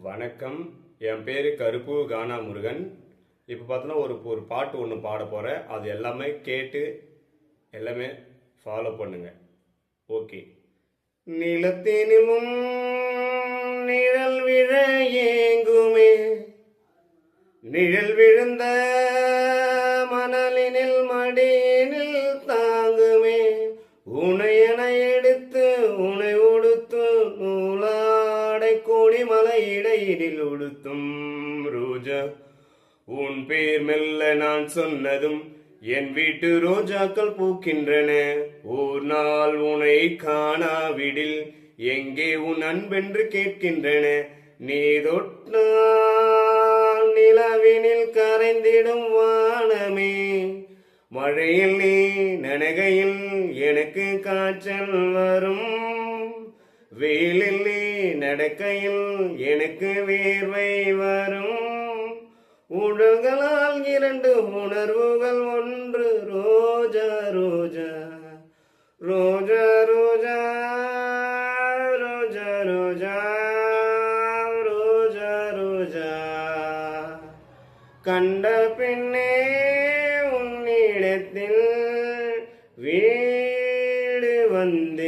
வணக்கம். என் பேர் கருப்பு கானா முருகன். இப்போ பார்த்தோன்னா ஒரு ஒரு பாட்டு ஒன்று பாட போகிறேன். அது எல்லாமே கேட்டு எல்லாமே ஃபாலோ பண்ணுங்க. ஓகே. நிலத்தினிலும் நிழல் விழ ஏங்குமே, நிழல் விழுந்த மணலினில் மடியினில் தாங்குமே, உனையென எடுத்து உனை உடுத்து நூலாடை கோடி மலை இடையினில் உடுத்தும் ரோஜா. உன் பேர் மெல்ல நான் சொன்னதும் என் வீட்டு ரோஜாக்கள் பூக்கின்றன. ஓர் நாள் உனை காணாவிடில் எங்கே உன் அன்பென்று கேட்கின்றன. நீ தொட்டால் நிலவினில் கரைந்திடும் வானமே, மழையில் நீ நனகையில் எனக்கு காய்ச்சல் வரும், வெயிலில் நீ நடக்கையில் எனக்கு வேர்வை வரும். உடல்களால் இரண்டு உணர்வுகள் ஒன்று, ரோஜா ரோஜா ரோஜா ரோஜா ரோஜா ரோஜா ரோஜா ரோஜா. கண்ட பின்னே உன்னிடத்தில் வீடு வந்தே